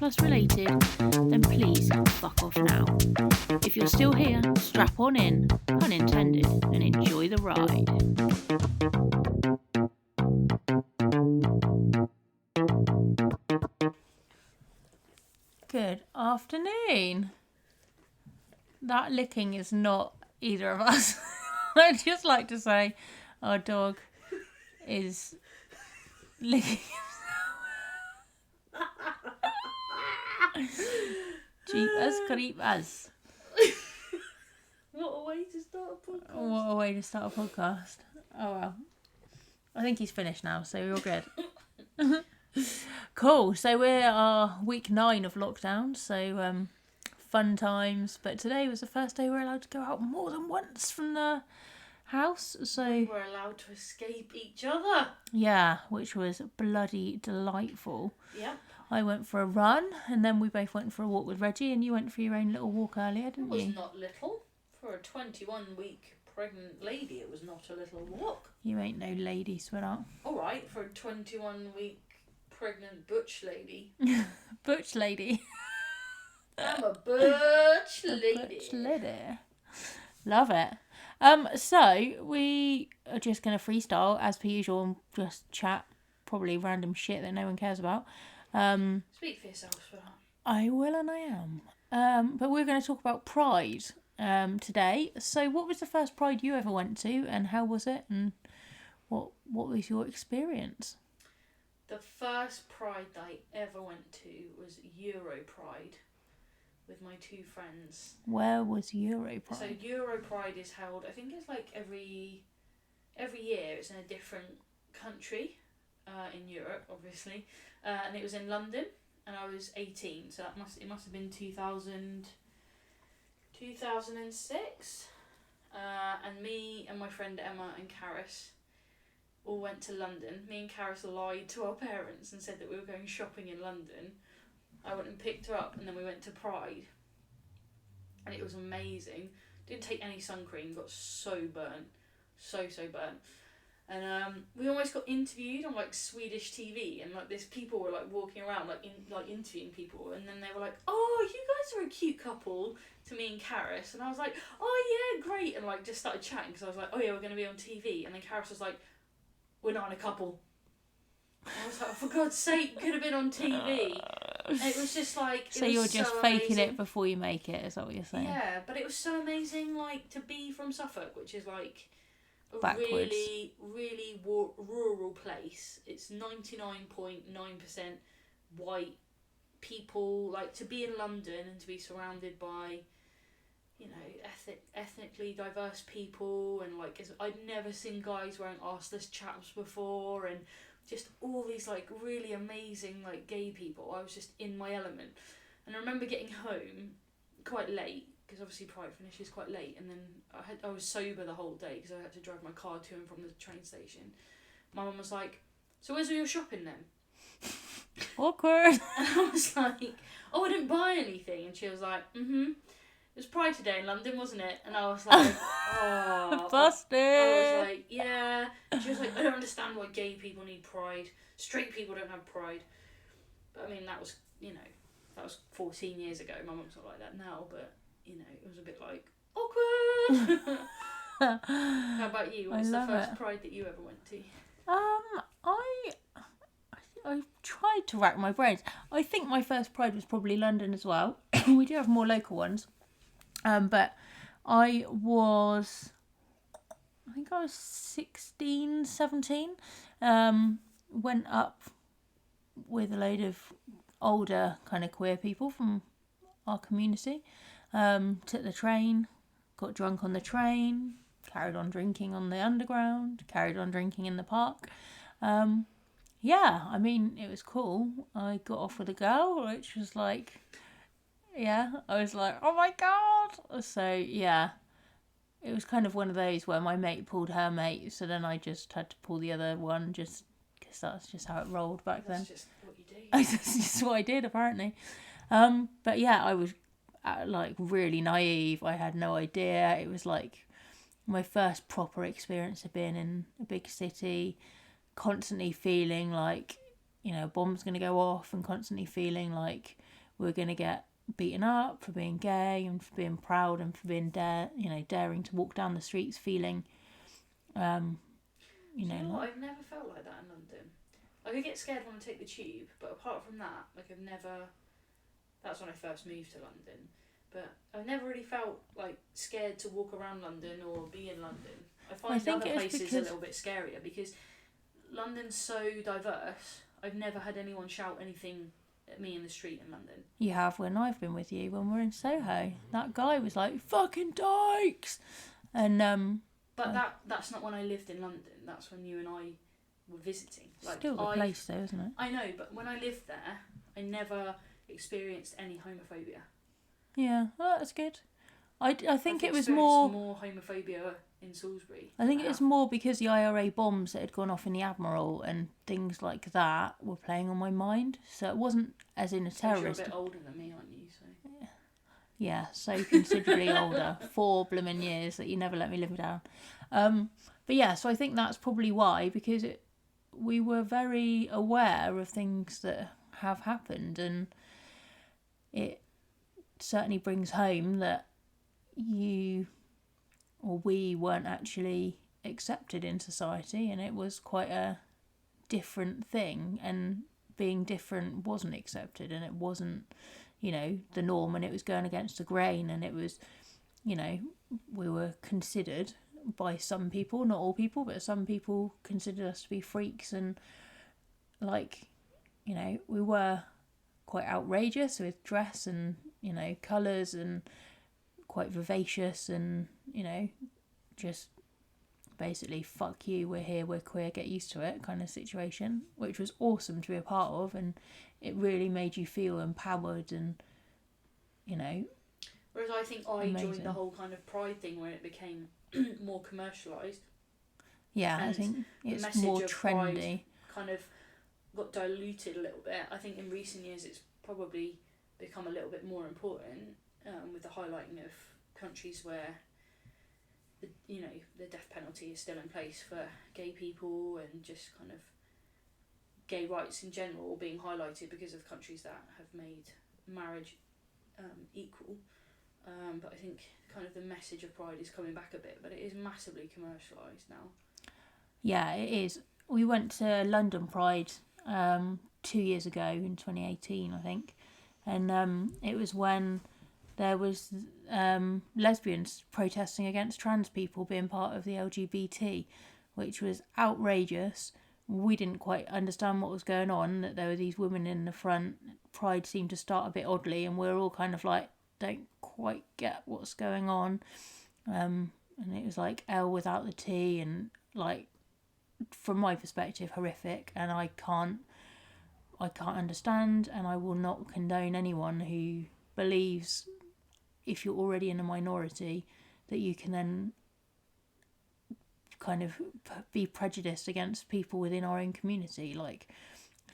plus related, then please fuck off now. If you're still here, strap on in, pun intended, and enjoy the ride. Good afternoon. That licking is not either of us. I'd just like to say our dog is licking Jeepers creepers. What a way to start a podcast. What a way to start a podcast. Oh well. I think he's finished now, so you're good. Cool. So we're week 9 of lockdown, so fun times. But today was the first day we're allowed to go out more than once from the house. So we're allowed to escape each other. Yeah, which was bloody delightful. Yep. I went for a run, and then we both went for a walk with Reggie, and you went for your own little walk earlier, didn't you? It was not little. For a 21-week pregnant lady, it was not a little walk. You ain't no lady, sweetheart. All right, for a 21-week pregnant butch lady. Butch lady. I'm a butch lady. Butch lady. Love it. So we are just going to freestyle as per usual and just chat probably random shit that no one cares about. Speak for yourself, sweetheart. I will and I am. But we're going to talk about Pride today. So what was the first Pride you ever went to, and how was it, and what was your experience? The first Pride that I ever went to was Euro Pride with my 2 friends. Where was Euro Pride? So Euro Pride is held, I think it's like every year. It's in a different country in Europe, obviously, and it was in London, and I was 18, so it must have been 2006, and me and my friend Emma and Karis all went to London. Me and Karis lied to our parents and said that we were going shopping in London. I went and picked her up, and then we went to Pride, and it was amazing. Didn't take any sun cream, got so burnt, so burnt. And we almost got interviewed on like Swedish TV, and like this people were like walking around like interviewing people, and then they were like, "Oh, you guys are a cute couple," to me and Karis, and I was like, "Oh yeah, great," and like just started chatting because I was like, "Oh yeah, we're gonna be on TV," and then Karis was like, "We're not in a couple." And I was like, oh, "For God's sake, could have been on TV." And it was just like, so you're just faking amazing. it before you make it, is that what you're saying? Yeah, but it was so amazing, like to be from Suffolk, which is like a Backwards. really rural place. It's 99.9% white people. Like to be in London and to be surrounded by, you know, ethnically diverse people, and like I'd never seen guys wearing arseless chaps before, and just all these like really amazing like gay people. I was just in my element, and I remember getting home quite late, because obviously Pride finishes quite late, and then I was sober the whole day because I had to drive my car to and from the train station. My mum was like, "So where's all your shopping then?" Awkward. And I was like, "Oh, I didn't buy anything." And she was like, "It was Pride today in London, wasn't it?" And I was like, "Oh, busted." I was like, "Yeah." And she was like, "I don't understand why gay people need Pride. Straight people don't have Pride." But I mean, that was, you know, that was 14 years ago. My mum's not like that now, but you know, it was a bit like awkward. How about you? What's the first Pride that you ever went to? I tried to rack my brains. I think my first Pride was probably London as well. We do have more local ones. But I think I was 16, 17. Went up with a load of older kind of queer people from our community. Took the train, got drunk on the train, carried on drinking on the underground, carried on drinking in the park. Yeah, I mean, it was cool. I got off with a girl, which was like, yeah, I was like, oh my God. So, yeah, it was kind of one of those where my mate pulled her mate, so then I just had to pull the other one, just because that's just how it rolled back then. That's just what you do. That's just what I did, apparently. But yeah, I was like really naive. I had no idea. It was like my first proper experience of being in a big city, constantly feeling like a bomb's going to go off, and constantly feeling like we're going to get beaten up for being gay and for being proud and for being daring to walk down the streets feeling, Do you know what? I've never felt like that in London. Like, I get scared when I take the tube, but apart from that, like, I've never. That's when I first moved to London. But I've never really felt like scared to walk around London or be in London. I find other places a little bit scarier because London's so diverse. I've never had anyone shout anything at me in the street in London. You have when I've been with you when we're in Soho. That guy was like, "Fucking dykes," and But that's not when I lived in London. That's when you and I were visiting. Like, still the place though, isn't it? I know, but when I lived there, I never experienced any homophobia. Yeah, well, that's good. I think it was more homophobia in Salisbury. I think it was more because the IRA bombs that had gone off in the Admiral and things like that were playing on my mind. So it wasn't as in a terrorist. You're a bit older than me, aren't you? So. Yeah, so considerably older. 4 blooming years that you never let me live down. But yeah, so I think that's probably why, because we were very aware of things that have happened, and it certainly brings home that we weren't actually accepted in society, and it was quite a different thing, and being different wasn't accepted, and it wasn't the norm, and it was going against the grain, and it was we were considered by some people, not all people, but some people considered us to be freaks, and we were quite outrageous with dress and colours, and quite vivacious, and just basically fuck you, we're here, we're queer, get used to it kind of situation, which was awesome to be a part of, and it really made you feel empowered, and whereas I think I amazing. joined the whole kind of pride thing when it became more commercialised. Yeah, I think it's more trendy. Kind of got diluted a little bit. I think in recent years it's probably become a little bit more important, with the highlighting of countries where the death penalty is still in place for gay people, and just kind of gay rights in general being highlighted because of countries that have made marriage equal. But I think kind of the message of pride is coming back a bit, but it is massively commercialised now. Yeah, it is. We went to London Pride 2 years ago in 2018, I think, and it was when there was lesbians protesting against trans people being part of the LGBT, which was outrageous. We didn't quite understand what was going on, that there were these women in the front. Pride seemed to start a bit oddly, and we're all kind of like, don't quite get what's going on. And it was like L without the T, and like, from my perspective, horrific, and I can't understand, and I will not condone anyone who believes, if you're already in a minority, that you can then kind of be prejudiced against people within our own community. Like,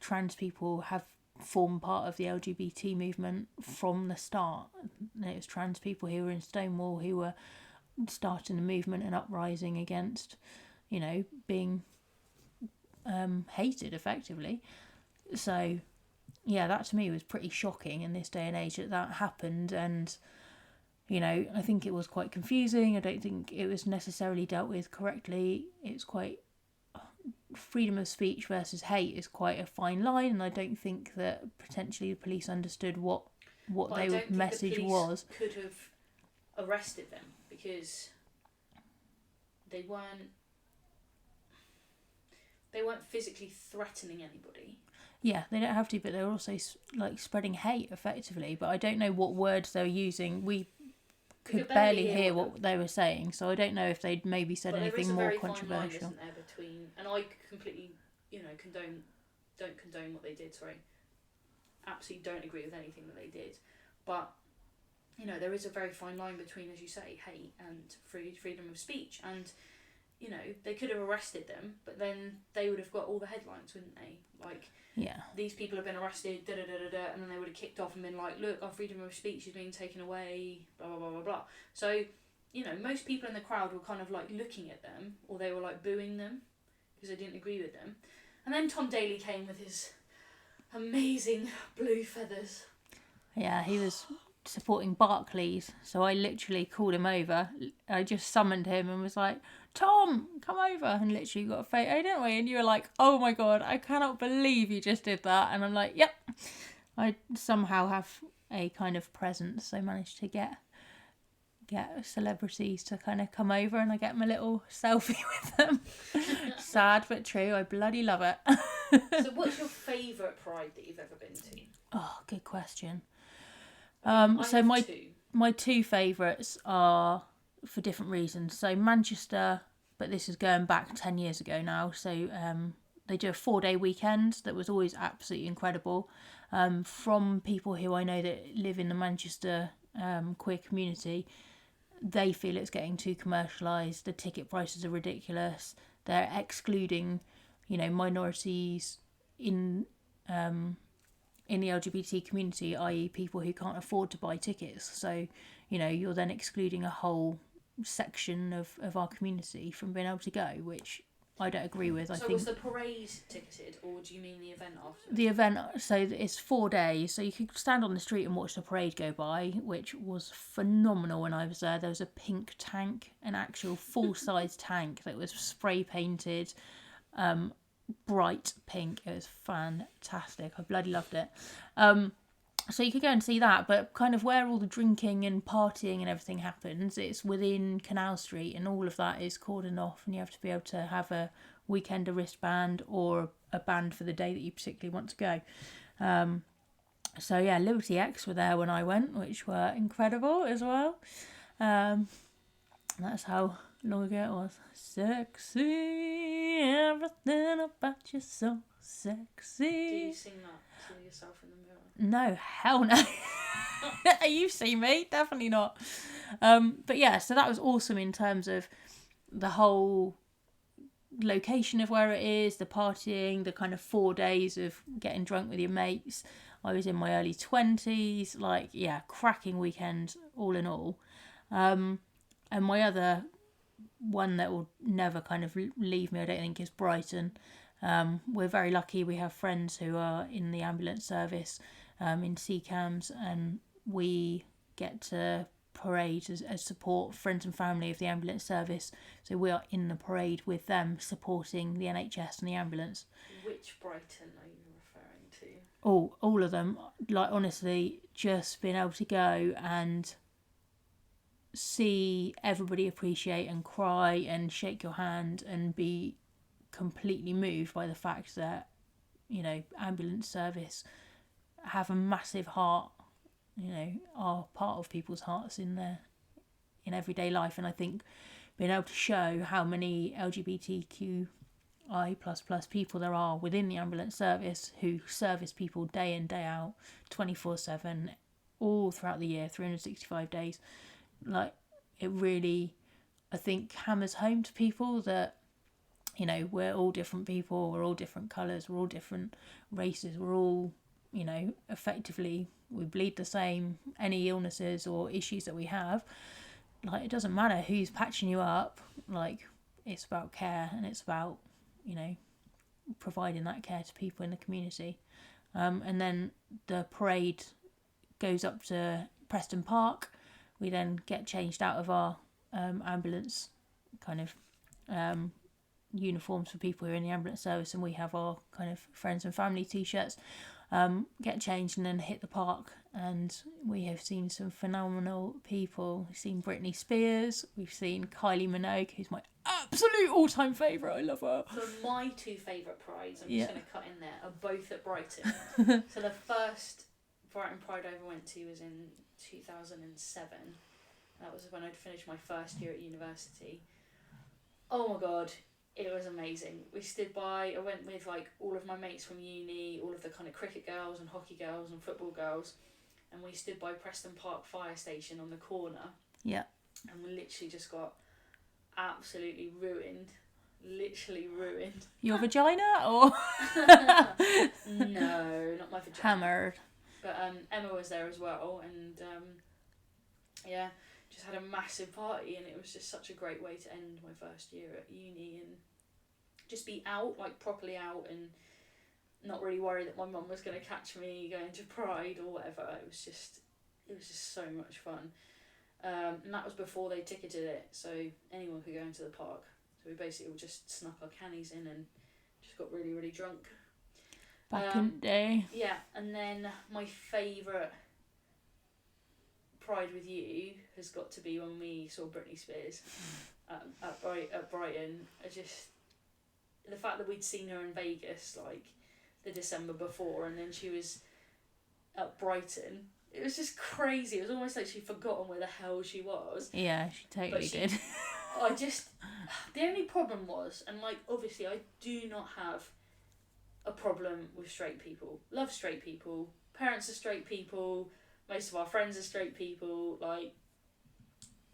trans people have formed part of the LGBT movement from the start. It was trans people who were in Stonewall who were starting a movement and uprising against, being hated effectively. So yeah, that to me was pretty shocking in this day and age that happened, and I think it was quite confusing. I don't think it was necessarily dealt with correctly. It's quite, freedom of speech versus hate is quite a fine line, and I don't think that potentially the police understood what their message was. Could have arrested them because they weren't physically threatening anybody. Yeah, they don't have to, but they're also like spreading hate effectively. But I don't know what words they were using. We could barely hear what they were saying, so I don't know if they'd maybe said anything more controversial. Line, isn't there, between, and I completely, don't condone what they did. Sorry, absolutely don't agree with anything that they did, but there is a very fine line between, as you say, hate and freedom of speech, and they could have arrested them, but then they would have got all the headlines, wouldn't they? Like, yeah, these people have been arrested, and then they would have kicked off and been like, look, our freedom of speech is being taken away, blah, blah, blah, blah, blah. So, most people in the crowd were kind of like looking at them, or they were like booing them because they didn't agree with them. And then Tom Daley came with his amazing blue feathers. Yeah, he was supporting Barclays, so I literally called him over. I just summoned him and was like, Tom, come over, and literally got a photo, didn't we? And you were like, oh my god, I cannot believe you just did that. And I'm like, yep. I somehow have a kind of presence. I managed to get celebrities to kind of come over, and I get my little selfie with them. Sad but true. I bloody love it. So what's your favourite Pride that you've ever been to? Oh, good question. I So have two. my two favourites are for different reasons. So Manchester, but this is going back 10 years ago now. So they do a 4-day weekend that was always absolutely incredible. From people who I know that live in the Manchester queer community, they feel it's getting too commercialised. The ticket prices are ridiculous. They're excluding, minorities in the LGBT community, i.e. people who can't afford to buy tickets. So, you're then excluding a whole section of our community from being able to go, which I don't agree with. I think was the parade ticketed, or do you mean the event after? the event, so it's 4 days, so you could stand on the street and watch the parade go by, which was phenomenal. When I was there was a pink tank, an actual full-size tank that was spray painted bright pink. It was fantastic. I bloody loved it. So you could go and see that, but kind of where all the drinking and partying and everything happens, it's within Canal Street, and all of that is cordoned off, and you have to be able to have a weekender wristband or a band for the day that you particularly want to go. So yeah, Liberty X were there when I went, which were incredible as well. That's how long ago it was. Sexy, everything about you so sexy. Do you sing that to yourself in the mirror? No, hell no. You've seen me, definitely not. But yeah, so that was awesome in terms of the whole location of where it is, the partying, the kind of 4 days of getting drunk with your mates. I was in my early 20s, like, yeah, cracking weekend all in all. And my other one that will never kind of leave me, I don't think, is Brighton. We're very lucky. We have friends who are in the ambulance service, in CCAMS, and we get to parade as support friends and family of the ambulance service. So we are in the parade with them, supporting the NHS and the ambulance. Which Brighton are you referring to? All of them. Like, honestly, just being able to go and see everybody appreciate and cry and shake your hand and be completely moved by the fact that, ambulance service have a massive heart, are part of people's hearts in everyday life. And I think being able to show how many LGBTQI++ people there are within the ambulance service who service people day in, day out, 24/7, all throughout the year, 365 days, like, it really, I think, hammers home to people that, we're all different people, we're all different colours, we're all different races, we're all, effectively, we bleed the same. Any illnesses or issues that we have, like, it doesn't matter who's patching you up, like, it's about care, and it's about, providing that care to people in the community. And then the parade goes up to Preston Park. We then get changed out of our ambulance kind of uniforms for people who are in the ambulance service, and we have our kind of friends and family t-shirts. Get changed and then hit the park, and we have seen some phenomenal people. We've seen Britney Spears, we've seen Kylie Minogue, who's my absolute all-time favourite. I love her. So my two favourite prides, I'm just going to cut in there, are both at Brighton. So the first Brighton Pride I ever went to was in 2007. That was when I'd finished my first year at university. Oh my god, it was amazing. We stood by, I went with like all of my mates from uni, all of the kind of cricket girls and hockey girls and football girls, and we stood by Preston Park fire station on the corner. Yeah. And we literally just got absolutely ruined. Literally ruined. Your vagina, or? No, not my vagina. Hammered. But Emma was there as well, and yeah, just had a massive party, and it was just such a great way to end my first year at uni and just be out, like properly out, and not really worried that my mum was going to catch me going to Pride or whatever. It was just so much fun. And that was before they ticketed it, so anyone could go into the park. So we basically just snuck our cannies in and just got really, really drunk. Back in the day. Yeah, and then my favourite Pride with you has got to be when we saw Britney Spears at Brighton. The fact that we'd seen her in Vegas like the December before, and then she was at Brighton. It was just crazy. It was almost like she'd forgotten where the hell she was. Yeah, she totally did. The only problem was, and like obviously I do not have a problem with straight people. Love straight people. Parents are straight people. Most of our friends are straight people. Like,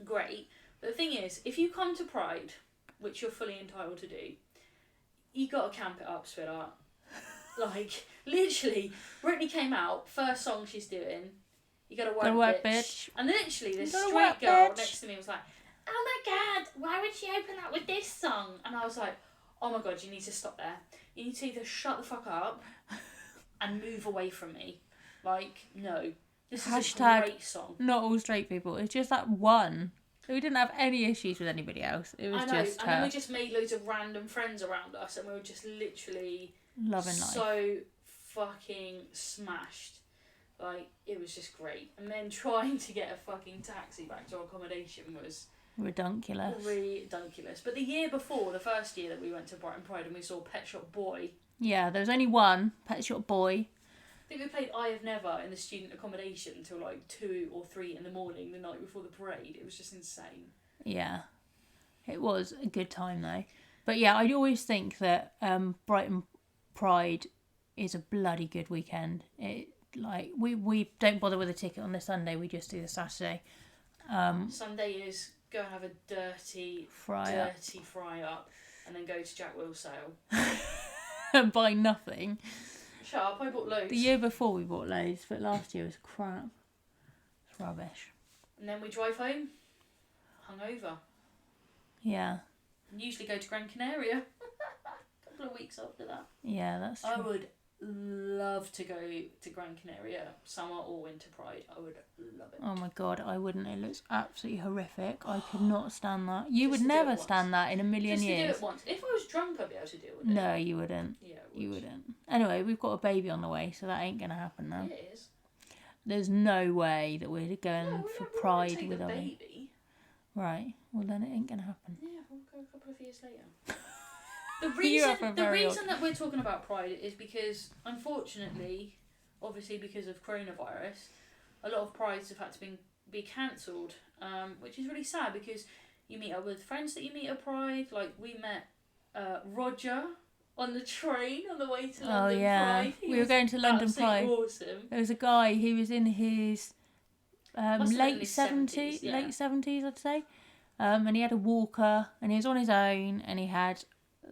great. But the thing is, if you come to Pride, which you're fully entitled to do, you gotta camp it up, sweetheart. Like, literally, Britney came out, first song she's doing, you gotta work, bitch. And literally, this straight girl next to me was like, oh my god, why would she open that with this song? And I was like, oh my god, you need to stop there. You need to either shut the fuck up and move away from me. Like, no. This is a great song. Not all straight people. It's just that one. We didn't have any issues with anybody else. It was just her. And then we just made loads of random friends around us, and we were just literally loving life. So fucking smashed. Like, it was just great. And then trying to get a fucking taxi back to our accommodation was redunculous. Redunculous. But the year before, the first year that we went to Brighton Pride and we saw Pet Shop Boy. Yeah, there was only one, Pet Shop Boy. I think we played Eye of Never in the student accommodation till like 2 or 3 in the morning the night before the parade. It was just insane. Yeah. It was a good time though. But yeah, I always think that Brighton Pride is a bloody good weekend. We don't bother with a ticket on the Sunday, we just do the Saturday. Sunday is go and have a dirty fry up and then go to Jack Will's sale. And buy nothing. Shut up, I bought loads. The year before we bought loads, but last year was crap. It's rubbish. And then we drive home, hungover. Yeah. And usually go to Gran Canaria. A couple of weeks after that. Yeah, that's true. I would love to go to Gran Canaria, summer or winter Pride. I would love it. Oh my god, I wouldn't. It looks absolutely horrific. I could not stand that. You would never stand that in a million years. Just to do it once. If I was drunk, I'd be able to deal with it. No, you wouldn't. Yeah, you wouldn't. Anyway, we've got a baby on the way, so that ain't gonna happen now. It is. There's no way that we're going for Pride with our baby. Right. Well, then it ain't gonna happen. Yeah, we'll go a couple of years later. The reason that we're talking about Pride is because, unfortunately, obviously because of coronavirus, a lot of Prides have had to be cancelled, which is really sad because you meet up with friends that you meet at Pride. Like, we met Roger on the train on the way to London Pride. We were going to London Pride. Awesome. There was a guy, he was in his late 70s, yeah. late 70s, I'd say. And he had a walker, and he was on his own, and he had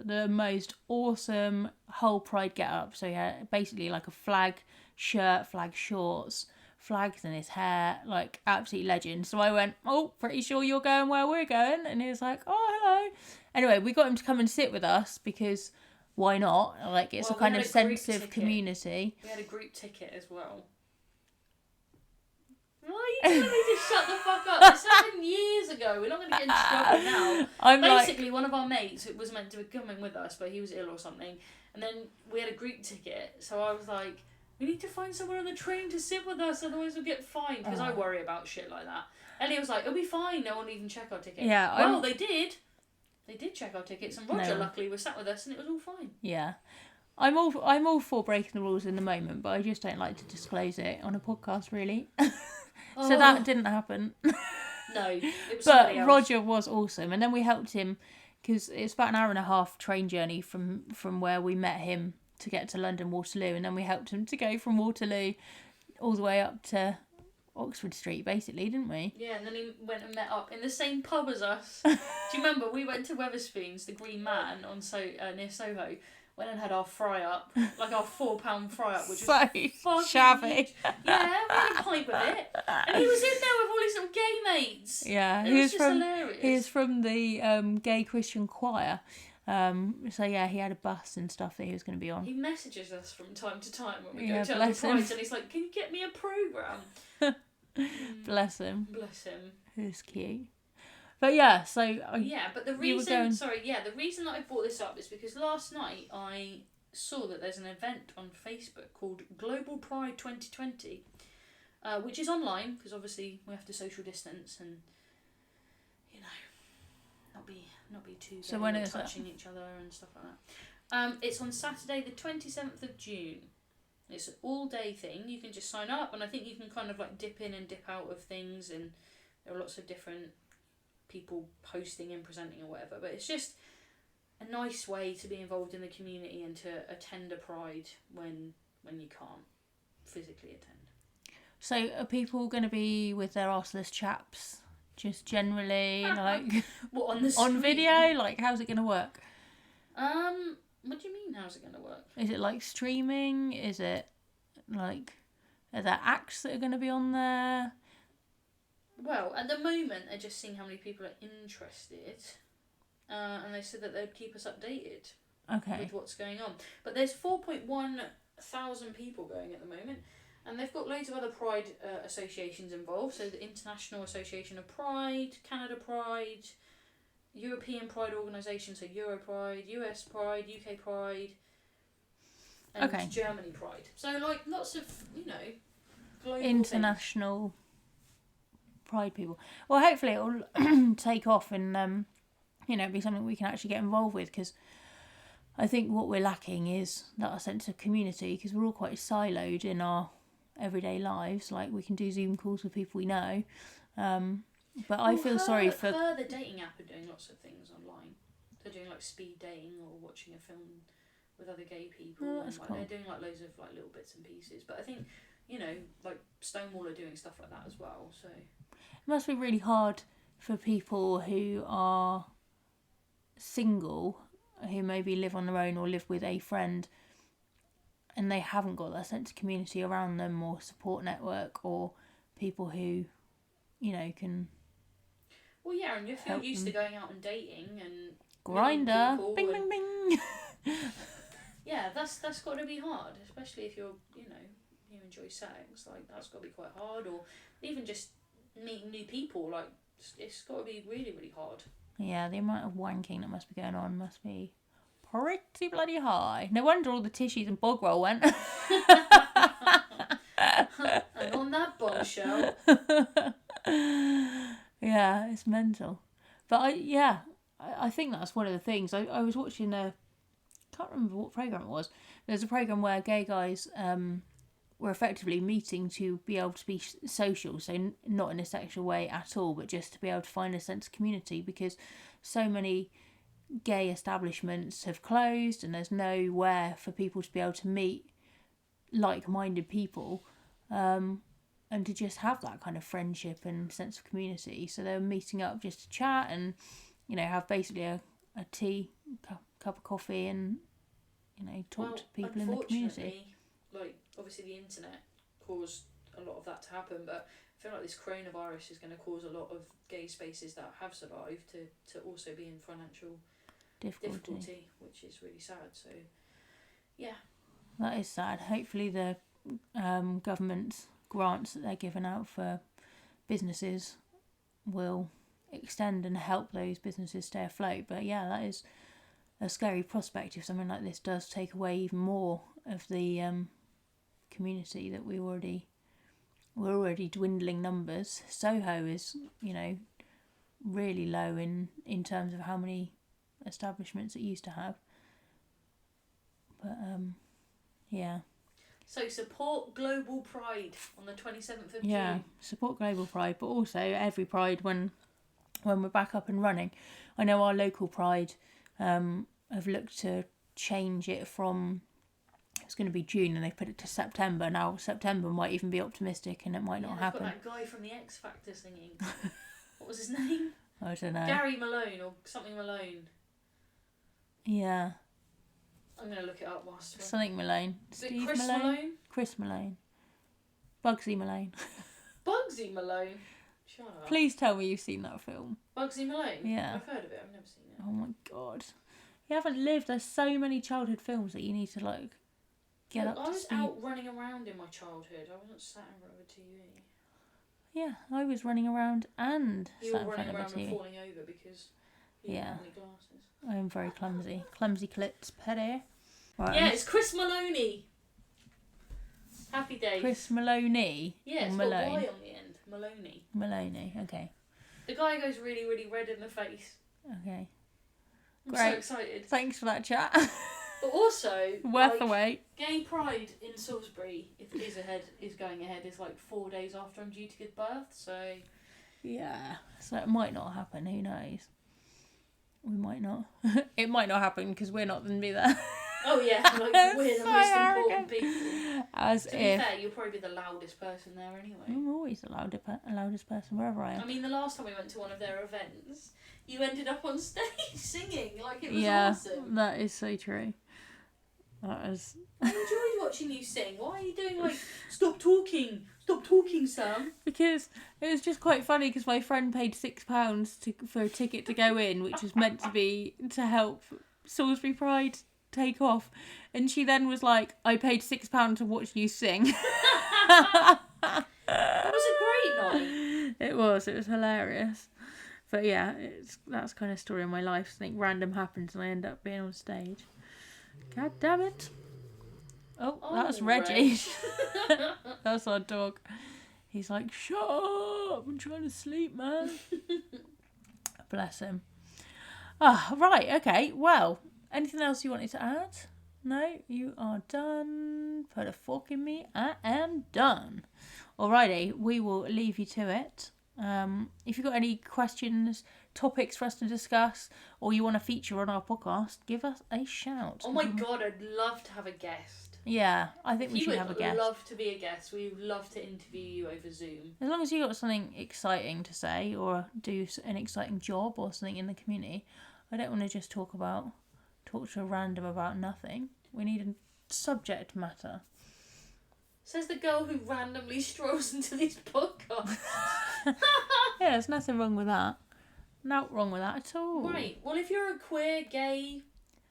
the most awesome whole Pride get up. So he had basically like a flag shirt, flag shorts, flags in his hair, like absolute legend. So I went, oh, pretty sure you're going where we're going. And he was like, oh, hello. Anyway, we got him to come and sit with us because why not? Like, it's a kind of sense of community. We had a group ticket as well. Why are you telling me to shut the fuck up? This happened years ago. We're not going to get into trouble now. Basically, one of our mates was meant to be coming with us, but he was ill or something. And then we had a group ticket. So I was like, we need to find somewhere on the train to sit with us, otherwise we'll get fined. Because I worry about shit like that. Ellie was like, it'll be fine. No one will even check our ticket. Yeah. Well, they did. They did check our tickets. And Roger, luckily, was sat with us and it was all fine. Yeah. I'm all for breaking the rules in the moment, but I just don't like to disclose it on a podcast, really. So that didn't happen. No, it was but else. Roger was awesome, and then we helped him because it's about an hour and a half train journey from where we met him to get to London Waterloo, and then we helped him to go from Waterloo all the way up to Oxford Street, basically, didn't we? Yeah, and then he went and met up in the same pub as us. Do you remember we went to Wetherspoons, the Green Man on near Soho? Went and had our fry up, like our £4 fry up, which was so shabby. Huge. Yeah, we had a pint with it, and he was in there with all his little gay mates. Yeah, it was just hilarious. He was from the gay Christian choir, So yeah, he had a bus and stuff that he was going to be on. He messages us from time to time when we Yeah, go to other bless him. prides, and he's like, "Can you get me a program?" Bless him. Bless him. It's cute. But yeah, so Yeah, but the reason, the reason that I brought this up is because last night I saw that there's an event on Facebook called Global Pride 2020, which is online because obviously we have to social distance and not be too so when is touching each other and stuff like that. It's on Saturday the 27th of June. It's an all-day thing. You can just sign up, and I think you can kind of like dip in and dip out of things, and there are lots of different people posting and presenting or whatever. But it's just a nice way to be involved in the community and to attend a pride when you can't physically attend. So are people going to be with their arseless chaps? Just generally, like what, on the on screen? video? Like, how's it going to work? What do you mean? How's it going to work? Is it like streaming? Is it like, are there acts that are going to be on there? Well, at the moment, they're just seeing how many people are interested, and they said that they'd keep us updated with what's going on. But there's 4.1 thousand people going at the moment. And they've got loads of other Pride associations involved. So the International Association of Pride, Canada Pride, European Pride Organisation, so Euro Pride, US Pride, UK Pride, and Germany Pride. So like lots of, global international things. Pride people. Well, hopefully it'll take off and be something we can actually get involved with, because I think what we're lacking is that sense of community, because we're all quite siloed in our everyday lives. Like, we can do Zoom calls with people we know, but I feel sorry for the dating app are doing lots of things online. They're doing like speed dating or watching a film with other gay people. Oh, that's cool. They're doing like loads of like little bits and pieces. But I think like Stonewall are doing stuff like that as well. So it must be really hard for people who are single, who maybe live on their own or live with a friend, and they haven't got that sense of community around them, or support network, or people who, can. Well, yeah, and if you're used to going out and dating and Grindr, bing, bing, bing. Yeah, that's got to be hard, especially if you're, you enjoy sex. Like, that's got to be quite hard, or even just meeting new people. Like, it's got to be really, really hard. Yeah, the amount of wanking that must be going on must be pretty bloody high. No wonder all the tissues and bog roll went. And on that bombshell. Yeah, it's mental. But I think that's one of the things. I was watching I can't remember what programme it was. There's a programme where gay guys were effectively meeting to be able to be social, so not in a sexual way at all, but just to be able to find a sense of community, because so many gay establishments have closed and there's nowhere for people to be able to meet like-minded people, and to just have that kind of friendship and sense of community. So they were meeting up just to chat and have basically a tea, cup of coffee, and talk to people in the community. Like, obviously the internet caused a lot of that to happen, but I feel like this coronavirus is going to cause a lot of gay spaces that have survived to also be in financial difficulty, which is really sad. So, yeah. That is sad. Hopefully the government's grants that they're giving out for businesses will extend and help those businesses stay afloat. But yeah, that is a scary prospect if something like this does take away even more of the community that we're already dwindling numbers. Soho is, really low in terms of how many establishments it used to have. But yeah. So support Global Pride on the 27th of June. Yeah, support Global Pride, but also every Pride when we're back up and running. I know our local Pride have looked to change it from, it's going to be June and they put it to September. Now September might even be optimistic and it might not happen. Got that guy from the X Factor singing. What was his name? I don't know. Gary Malone or something Malone. Yeah. I'm going to look it up whilst we're... Something Malone. Steve Chris Malone? Chris Malone. Bugsy Malone. Bugsy Malone? Shut up. Please tell me you've seen that film. Bugsy Malone? Yeah. I've heard of it, I've never seen it. Oh my god. You haven't lived. There's so many childhood films that you need to like get up I to was speed. out running around in my childhood. I wasn't sat in front of a TV. Yeah, I was running around and You sat were in front running of a around and TV. falling over because you didn't have any glasses. I am very clumsy. Clumsy clips, petty. Right, Yeah, it's Chris Maloney. Happy days. Chris Maloney. Yeah, it's got Y on the end. Maloney. Maloney, okay. The guy goes really, really red in the face. Okay. I'm Great. so excited. Thanks for that chat. But also, worth the wait. Gay Pride in Salisbury, if it is going ahead, is like 4 days after I'm due to give birth, so... Yeah, so it might not happen, who knows? We might not. It might not happen because we're not going to be there. Oh yeah, like we're the So most arrogant. important people. As To be if... fair, you'll probably be the loudest person there anyway. I'm always the loudest person wherever I am. I mean, the last time we went to one of their events, you ended up on stage singing, like it was Yeah, awesome. that is so true. That is... I enjoyed watching you sing. Why are you doing like, stop talking, Sam? Because it was just quite funny because my friend paid £6 for a ticket to go in, which was meant to be to help Salisbury Pride take off. And she then was like, I paid £6 to watch you sing. It was a great night. It was hilarious. But yeah, that's kind of story of my life. Something random happens and I end up being on stage. God damn it. Oh, that's Reggie. That's our dog. He's like, shut up, I'm trying to sleep, man. Bless him. Ah, right, okay, well, anything else you wanted to add? No, you are done. Put a fork in me, I am done. Alrighty, we will leave you to it. If you've got any questions, topics for us to discuss, or you want to feature on our podcast, give us a shout. Oh my god, I'd love to have a guest. Yeah, I think we should have a You guest. would love to be a guest. We would love to interview you over Zoom. As long as you got something exciting to say or do an exciting job or something in the community, I don't want to just talk to a random about nothing. We need a subject matter. Says the girl who randomly strolls into these podcasts. Yeah, there's nothing wrong with that. Not wrong with that at all. Right. Well, if you're a queer, gay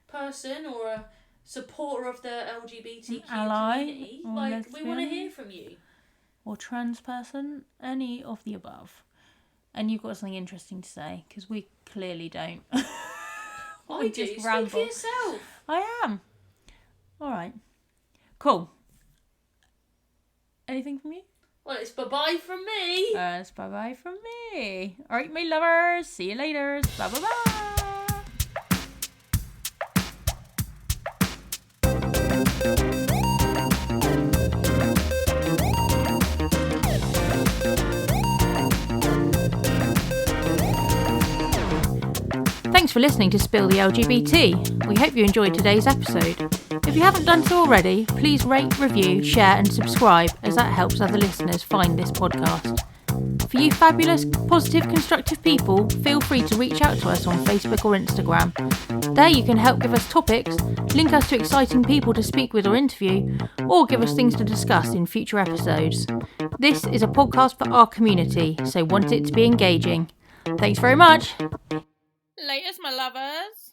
person or a supporter of the LGBTQ community, or like lesbian, we want to hear from you. Or trans person, any of the above. And you've got something interesting to say, because we clearly don't. I do. Speak for yourself. I am. All right. Cool. Anything from you? Well, it's bye-bye from me. It's bye-bye from me. All right, my lovers. See you later. Bye-bye-bye. Thanks for listening to Spill the LGBT. We hope you enjoyed today's episode. If you haven't done so already, please rate, review, share and subscribe, as that helps other listeners find this podcast. For you fabulous, positive, constructive people, feel free to reach out to us on Facebook or Instagram. There you can help give us topics, link us to exciting people to speak with or interview, or give us things to discuss in future episodes. This is a podcast for our community, so want it to be engaging. Thanks very much. Latest, my lovers.